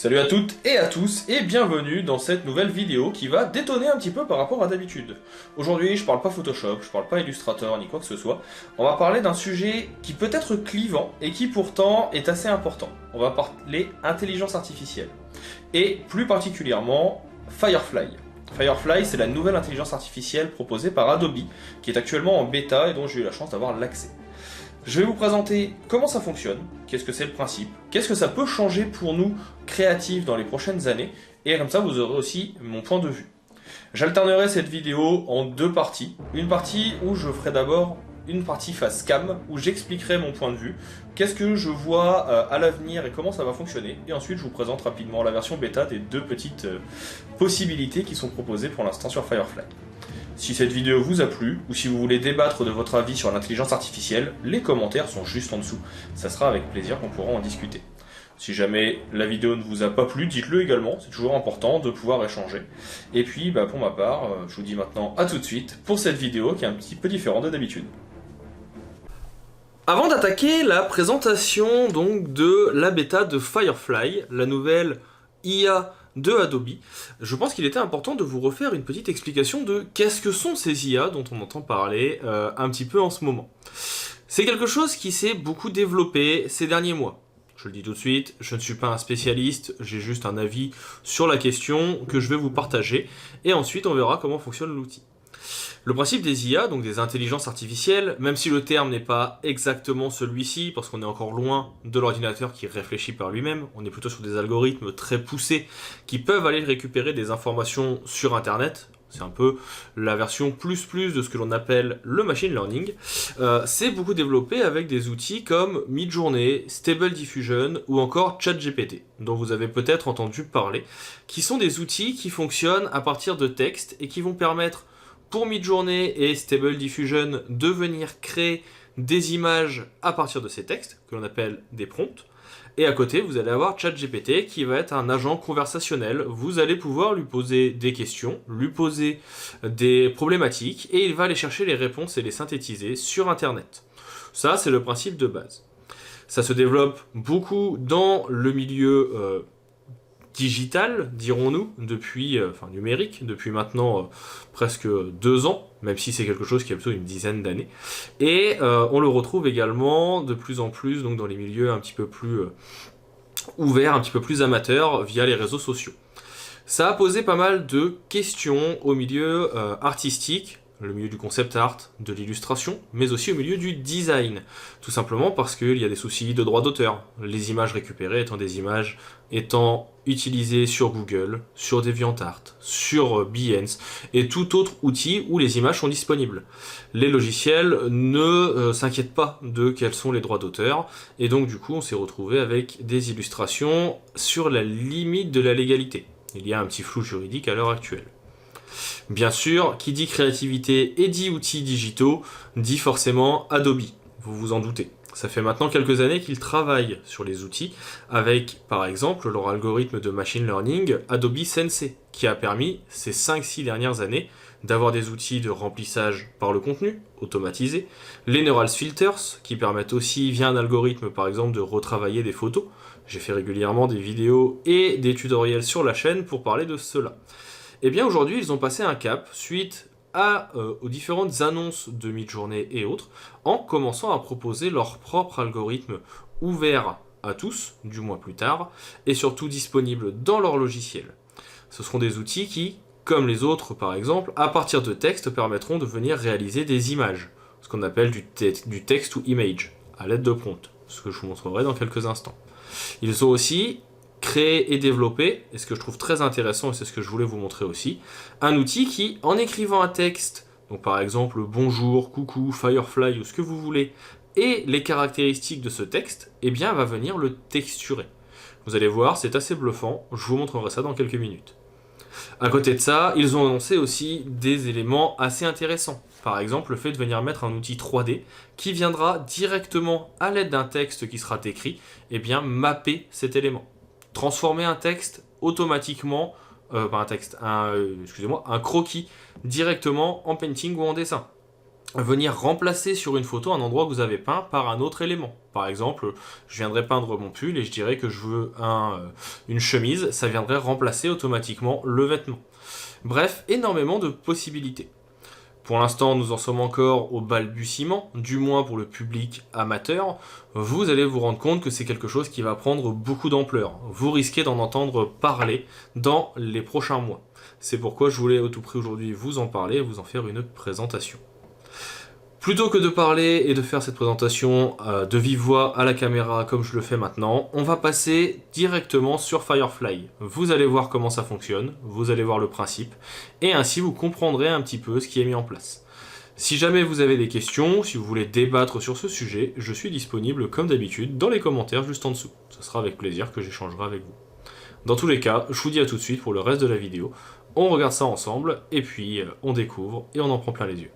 Salut à toutes et à tous et bienvenue dans cette nouvelle vidéo qui va détonner un petit peu par rapport à d'habitude. Aujourd'hui je parle pas Photoshop, je parle pas Illustrator ni quoi que ce soit, on va parler d'un sujet qui peut être clivant et qui pourtant est assez important. On va parler intelligence artificielle et plus particulièrement Firefly. Firefly, c'est la nouvelle intelligence artificielle proposée par Adobe qui est actuellement en bêta et dont j'ai eu la chance d'avoir l'accès. Je vais vous présenter comment ça fonctionne, qu'est-ce que c'est le principe, qu'est-ce que ça peut changer pour nous créatifs dans les prochaines années, et comme ça vous aurez aussi mon point de vue. J'alternerai cette vidéo en deux parties. Une partie où je ferai d'abord une partie face cam, où j'expliquerai mon point de vue, qu'est-ce que je vois à l'avenir et comment ça va fonctionner, et ensuite je vous présente rapidement la version bêta des deux petites possibilités qui sont proposées pour l'instant sur Firefly. Si cette vidéo vous a plu, ou si vous voulez débattre de votre avis sur l'intelligence artificielle, les commentaires sont juste en dessous. Ça sera avec plaisir qu'on pourra en discuter. Si jamais la vidéo ne vous a pas plu, dites-le également, c'est toujours important de pouvoir échanger. Et puis, pour ma part, je vous dis maintenant à tout de suite pour cette vidéo qui est un petit peu différente de d'habitude. Avant d'attaquer la présentation donc de la bêta de Firefly, la nouvelle IA de Adobe, je pense qu'il était important de vous refaire une petite explication de qu'est-ce que sont ces IA dont on entend parler un petit peu en ce moment. C'est quelque chose qui s'est beaucoup développé ces derniers mois. Je le dis tout de suite, je ne suis pas un spécialiste, j'ai juste un avis sur la question que je vais vous partager, et ensuite on verra comment fonctionne l'outil. Le principe des IA, donc des intelligences artificielles, même si le terme n'est pas exactement celui-ci, parce qu'on est encore loin de l'ordinateur qui réfléchit par lui-même, on est plutôt sur des algorithmes très poussés qui peuvent aller récupérer des informations sur Internet. C'est un peu la version plus de ce que l'on appelle le machine learning. C'est beaucoup développé avec des outils comme Midjourney, Stable Diffusion ou encore ChatGPT, dont vous avez peut-être entendu parler, qui sont des outils qui fonctionnent à partir de textes et qui vont permettre pour Midjourney et Stable Diffusion de venir créer des images à partir de ces textes, que l'on appelle des prompts. Et à côté, vous allez avoir ChatGPT qui va être un agent conversationnel. Vous allez pouvoir lui poser des questions, lui poser des problématiques, et il va aller chercher les réponses et les synthétiser sur Internet. Ça, c'est le principe de base. Ça se développe beaucoup dans le milieu digital, dirons-nous, numérique, depuis maintenant presque 2 ans, même si c'est quelque chose qui a plutôt une dizaine d'années. Et on le retrouve également de plus en plus donc, dans les milieux un petit peu plus ouverts, un petit peu plus amateurs, via les réseaux sociaux. Ça a posé pas mal de questions au milieu artistique, le milieu du concept art, de l'illustration, mais aussi au milieu du design. Tout simplement parce qu'il y a des soucis de droit d'auteur. Les images récupérées étant des images étant utilisées sur Google, sur DeviantArt, sur Behance et tout autre outil où les images sont disponibles. Les logiciels ne s'inquiètent pas de quels sont les droits d'auteur et donc du coup on s'est retrouvé avec des illustrations sur la limite de la légalité. Il y a un petit flou juridique à l'heure actuelle. Bien sûr, qui dit créativité et dit outils digitaux, dit forcément Adobe, vous vous en doutez. Ça fait maintenant quelques années qu'ils travaillent sur les outils, avec par exemple leur algorithme de machine learning Adobe Sensei, qui a permis ces 5-6 dernières années d'avoir des outils de remplissage par le contenu, automatisé, les Neural Filters, qui permettent aussi via un algorithme par exemple de retravailler des photos. J'ai fait régulièrement des vidéos et des tutoriels sur la chaîne pour parler de cela. Et bien aujourd'hui, ils ont passé un cap suite aux différentes annonces de Midjourney et autres, en commençant à proposer leur propre algorithme ouvert à tous, du moins plus tard, et surtout disponible dans leur logiciel. Ce seront des outils qui, comme les autres par exemple, à partir de textes permettront de venir réaliser des images, ce qu'on appelle du text to image, à l'aide de prompts, ce que je vous montrerai dans quelques instants. Ils ont aussi créer et développer, et ce que je trouve très intéressant, et c'est ce que je voulais vous montrer aussi, un outil qui, en écrivant un texte, donc par exemple bonjour, coucou, Firefly ou ce que vous voulez, et les caractéristiques de ce texte, eh bien va venir le texturer. Vous allez voir, c'est assez bluffant, je vous montrerai ça dans quelques minutes. À côté de ça, ils ont annoncé aussi des éléments assez intéressants. Par exemple, le fait de venir mettre un outil 3D qui viendra directement, à l'aide d'un texte qui sera écrit, eh bien mapper cet élément. Transformer un texte automatiquement, un croquis directement en painting ou en dessin. venir remplacer sur une photo un endroit que vous avez peint par un autre élément. Par exemple, je viendrais peindre mon pull et je dirais que je veux une chemise, ça viendrait remplacer automatiquement le vêtement. Bref, énormément de possibilités. Pour l'instant, nous en sommes encore au balbutiement, du moins pour le public amateur. Vous allez vous rendre compte que c'est quelque chose qui va prendre beaucoup d'ampleur. Vous risquez d'en entendre parler dans les prochains mois. C'est pourquoi je voulais au tout prix aujourd'hui vous en parler et vous en faire une présentation. Plutôt que de parler et de faire cette présentation de vive voix à la caméra comme je le fais maintenant, on va passer directement sur Firefly. Vous allez voir comment ça fonctionne, vous allez voir le principe, et ainsi vous comprendrez un petit peu ce qui est mis en place. Si jamais vous avez des questions, si vous voulez débattre sur ce sujet, je suis disponible comme d'habitude dans les commentaires juste en dessous. Ce sera avec plaisir que j'échangerai avec vous. Dans tous les cas, je vous dis à tout de suite pour le reste de la vidéo. On regarde ça ensemble, et puis on découvre et on en prend plein les yeux.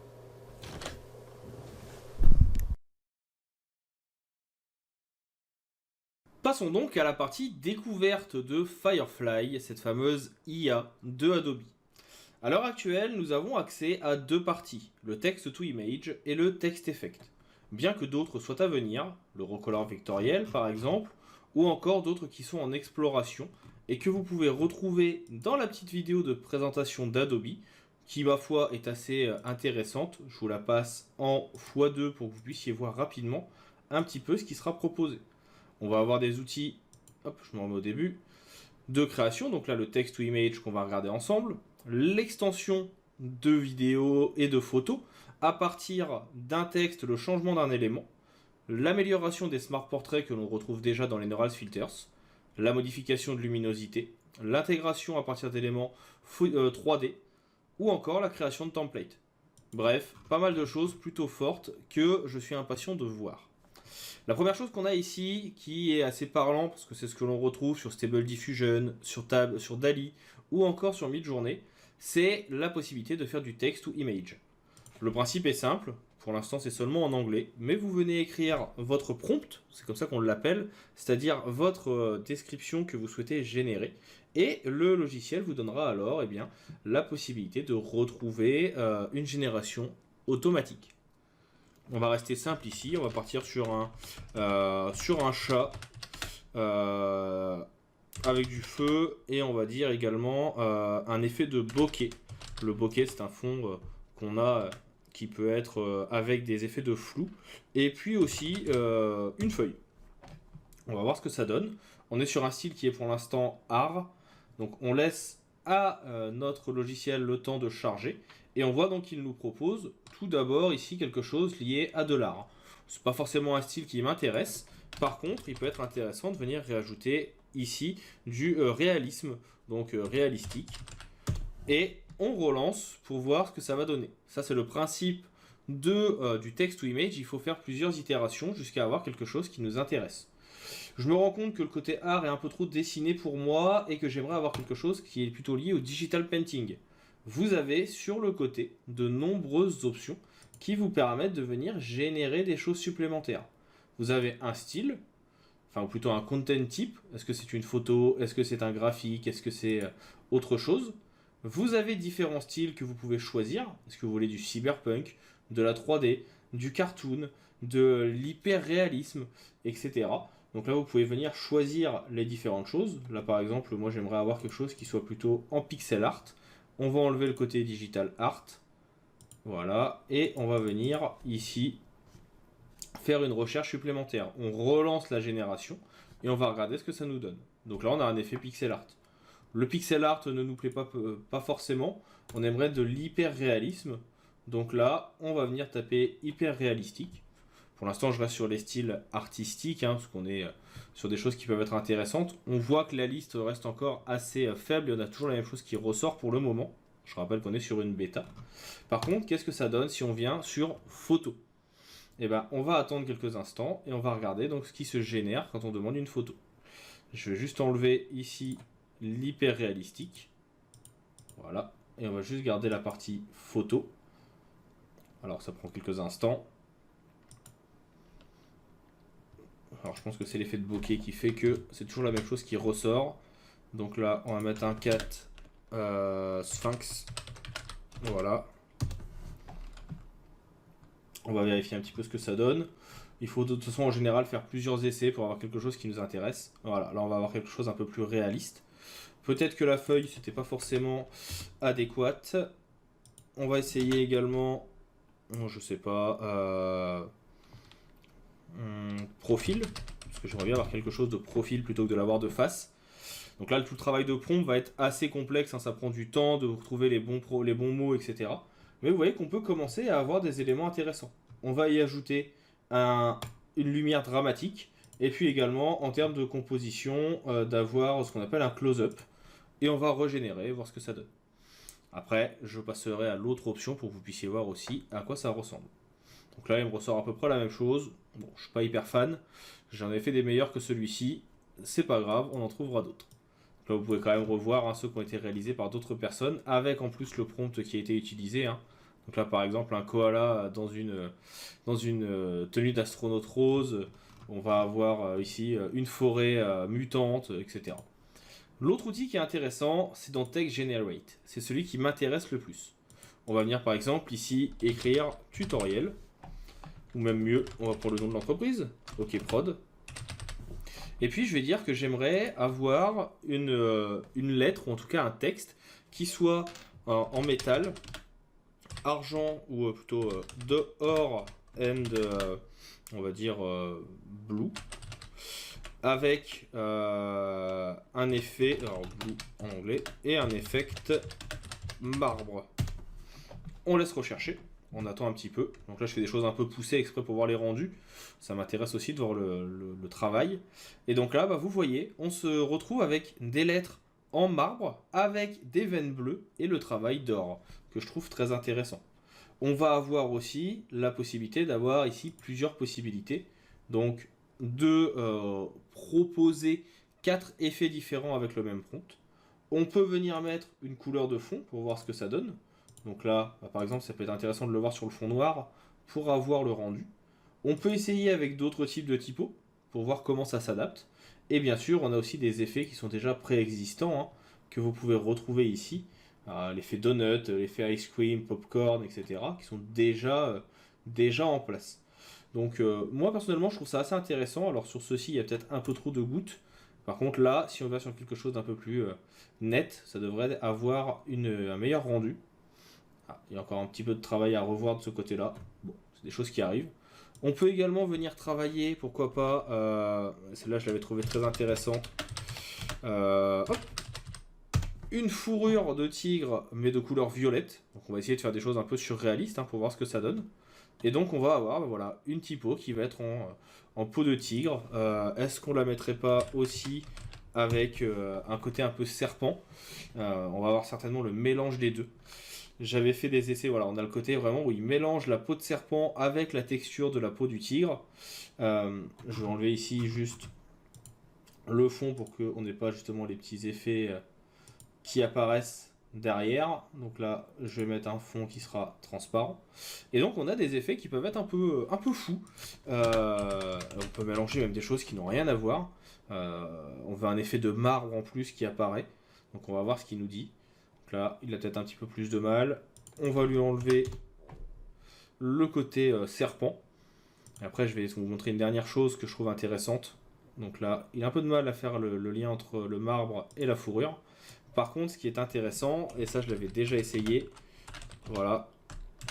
Passons donc à la partie découverte de Firefly, cette fameuse IA de Adobe. À l'heure actuelle, nous avons accès à deux parties, le text-to-image et le text-effect. Bien que d'autres soient à venir, le recolor vectoriel par exemple, ou encore d'autres qui sont en exploration et que vous pouvez retrouver dans la petite vidéo de présentation d'Adobe, qui ma foi est assez intéressante. Je vous la passe en x2 pour que vous puissiez voir rapidement un petit peu ce qui sera proposé. On va avoir des outils, hop, je me remets au début, de création. Donc là, le text to image qu'on va regarder ensemble. L'extension de vidéos et de photos à partir d'un texte, le changement d'un élément. L'amélioration des smart portraits que l'on retrouve déjà dans les Neural Filters. La modification de luminosité. L'intégration à partir d'éléments 3D. Ou encore la création de templates. Bref, pas mal de choses plutôt fortes que je suis impatient de voir. La première chose qu'on a ici, qui est assez parlant, parce que c'est ce que l'on retrouve sur Stable Diffusion, sur DALL-E, ou encore sur Midjourney, c'est la possibilité de faire du text to image. Le principe est simple, pour l'instant c'est seulement en anglais, mais vous venez écrire votre prompt, c'est comme ça qu'on l'appelle, c'est-à-dire votre description que vous souhaitez générer, et le logiciel vous donnera alors la possibilité de retrouver une génération automatique. On va rester simple ici, on va partir sur un chat avec du feu et on va dire également un effet de bokeh. Le bokeh c'est un fond qu'on a qui peut être avec des effets de flou et puis aussi une feuille. On va voir ce que ça donne. On est sur un style qui est pour l'instant art, donc on laisse à notre logiciel le temps de charger. Et on voit donc qu'il nous propose tout d'abord ici quelque chose lié à de l'art. C'est pas forcément un style qui m'intéresse. Par contre, il peut être intéressant de venir réajouter ici du réalisme, donc réalistique. Et on relance pour voir ce que ça va donner. Ça, c'est le principe du text to image. Il faut faire plusieurs itérations jusqu'à avoir quelque chose qui nous intéresse. Je me rends compte que le côté art est un peu trop dessiné pour moi et que j'aimerais avoir quelque chose qui est plutôt lié au digital painting. Vous avez sur le côté de nombreuses options qui vous permettent de venir générer des choses supplémentaires. Vous avez un style, enfin plutôt un content type. Est-ce que c'est une photo? Est-ce que c'est un graphique? Est-ce que c'est autre chose? Vous avez différents styles que vous pouvez choisir. Est-ce que vous voulez du cyberpunk, de la 3D, du cartoon, de l'hyper-réalisme, etc. Donc là, vous pouvez venir choisir les différentes choses. Là, par exemple, moi, j'aimerais avoir quelque chose qui soit plutôt en pixel art. On va enlever le côté digital art. Voilà. Et on va venir ici faire une recherche supplémentaire. On relance la génération et on va regarder ce que ça nous donne. Donc là, on a un effet pixel art. Le pixel art ne nous plaît pas forcément. On aimerait de l'hyper réalisme. Donc là, on va venir taper hyper réalistique. Pour l'instant, je reste sur les styles artistiques, parce qu'on est sur des choses qui peuvent être intéressantes. On voit que la liste reste encore assez faible et on a toujours la même chose qui ressort pour le moment. Je rappelle qu'on est sur une bêta. Par contre, qu'est-ce que ça donne si on vient sur photo? Eh ben, on va attendre quelques instants et on va regarder donc ce qui se génère quand on demande une photo. Je vais juste enlever ici l'hyper réalistique. Voilà. Et on va juste garder la partie photo. Alors, ça prend quelques instants. Alors je pense que c'est l'effet de bokeh qui fait que c'est toujours la même chose qui ressort. Donc là, on va mettre un cat sphinx. Voilà. On va vérifier un petit peu ce que ça donne. Il faut de toute façon en général faire plusieurs essais pour avoir quelque chose qui nous intéresse. Voilà, là on va avoir quelque chose un peu plus réaliste. Peut-être que la feuille c'était pas forcément adéquate. On va essayer également, je sais pas, profil, parce que j'aimerais bien avoir quelque chose de profil plutôt que de l'avoir de face. Donc là, tout le travail de prompt va être assez complexe, hein, ça prend du temps de retrouver les bons mots, etc. Mais vous voyez qu'on peut commencer à avoir des éléments intéressants. On va y ajouter une lumière dramatique, et puis également, en termes de composition, d'avoir ce qu'on appelle un close-up. Et on va régénérer, voir ce que ça donne. Après, je passerai à l'autre option pour que vous puissiez voir aussi à quoi ça ressemble. Donc là, il me ressort à peu près la même chose. Bon, je suis pas hyper fan. J'en ai fait des meilleurs que celui-ci. C'est pas grave, on en trouvera d'autres. Là, vous pouvez quand même revoir ceux qui ont été réalisés par d'autres personnes, avec en plus le prompt qui a été utilisé. Hein. Donc là, par exemple, un koala dans une tenue d'astronaute rose. On va avoir ici une forêt mutante, etc. L'autre outil qui est intéressant, c'est dans Text Generate. C'est celui qui m'intéresse le plus. On va venir par exemple ici écrire tutoriel. Ou même mieux, on va prendre le nom de l'entreprise. OK Prod. Et puis je vais dire que j'aimerais avoir une lettre, ou en tout cas un texte, qui soit en métal, argent, ou plutôt de or and, on va dire, blue, avec un effet, alors blue en anglais, et un effect marbre. On laisse rechercher, on attend un petit peu. Donc là je fais des choses un peu poussées exprès pour voir les rendus. Ça m'intéresse aussi de voir le travail. Et donc là, vous voyez, on se retrouve avec des lettres en marbre, avec des veines bleues et le travail d'or, que je trouve très intéressant. On va avoir aussi la possibilité d'avoir ici plusieurs possibilités. Donc de proposer 4 effets différents avec le même prompt. On peut venir mettre une couleur de fond pour voir ce que ça donne. Donc là, par exemple, ça peut être intéressant de le voir sur le fond noir pour avoir le rendu. On peut essayer avec d'autres types de typos pour voir comment ça s'adapte. Et bien sûr, on a aussi des effets qui sont déjà préexistants, hein, que vous pouvez retrouver ici. L'effet donut, l'effet ice cream, popcorn, etc. qui sont déjà en place. Donc moi personnellement je trouve ça assez intéressant. Alors sur ceci il y a peut-être un peu trop de gouttes. Par contre là, si on va sur quelque chose d'un peu plus net, ça devrait avoir un meilleur rendu. Il y a encore un petit peu de travail à revoir de ce côté-là. Bon, c'est des choses qui arrivent. On peut également venir travailler, pourquoi pas, celle-là je l'avais trouvé très intéressante. Une fourrure de tigre mais de couleur violette. Donc on va essayer de faire des choses un peu surréalistes pour voir ce que ça donne. Et donc on va avoir voilà, une typo qui va être en peau de tigre. Est-ce qu'on la mettrait pas aussi avec un côté un peu serpent? On va avoir certainement le mélange des deux. J'avais fait des essais, voilà, on a le côté vraiment où il mélange la peau de serpent avec la texture de la peau du tigre. Je vais enlever ici juste le fond pour qu'on n'ait pas justement les petits effets qui apparaissent derrière. Donc là, je vais mettre un fond qui sera transparent. Et donc, on a des effets qui peuvent être un peu fous. On peut mélanger même des choses qui n'ont rien à voir. On veut un effet de marbre en plus qui apparaît. Donc, on va voir ce qu'il nous dit. Donc là, il a peut-être un petit peu plus de mal. On va lui enlever le côté serpent. Et après, je vais vous montrer une dernière chose que je trouve intéressante. Donc là, il a un peu de mal à faire le lien entre le marbre et la fourrure. Par contre, ce qui est intéressant, et ça je l'avais déjà essayé, voilà,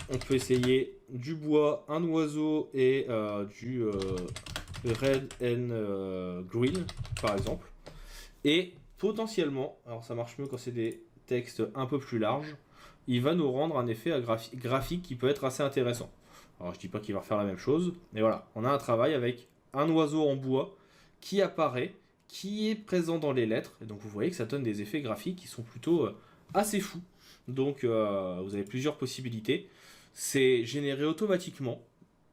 on peut essayer du bois, un oiseau et du red and green, par exemple. Et potentiellement, alors ça marche mieux quand c'est des textes un peu plus larges, il va nous rendre un effet graphique qui peut être assez intéressant. Alors je dis pas qu'il va refaire la même chose, mais voilà, on a un travail avec un oiseau en bois qui apparaît, qui est présent dans les lettres, et donc vous voyez que ça donne des effets graphiques qui sont plutôt assez fous. Donc vous avez plusieurs possibilités. C'est généré automatiquement.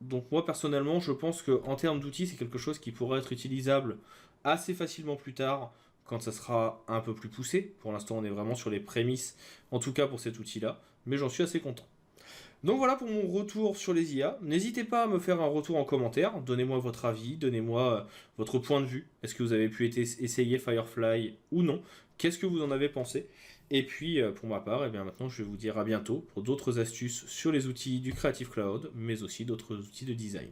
Donc moi personnellement je pense qu'en termes d'outils c'est quelque chose qui pourrait être utilisable assez facilement plus tard quand ça sera un peu plus poussé. Pour l'instant on est vraiment sur les prémices, en tout cas pour cet outil là, mais j'en suis assez content. Donc voilà pour mon retour sur les IA. N'hésitez pas à me faire un retour en commentaire. Donnez-moi votre avis, donnez-moi votre point de vue. Est-ce que vous avez pu essayer Firefly ou non? Qu'est-ce que vous en avez pensé? Et puis pour ma part, eh bien, maintenant je vais vous dire à bientôt pour d'autres astuces sur les outils du Creative Cloud, mais aussi d'autres outils de design.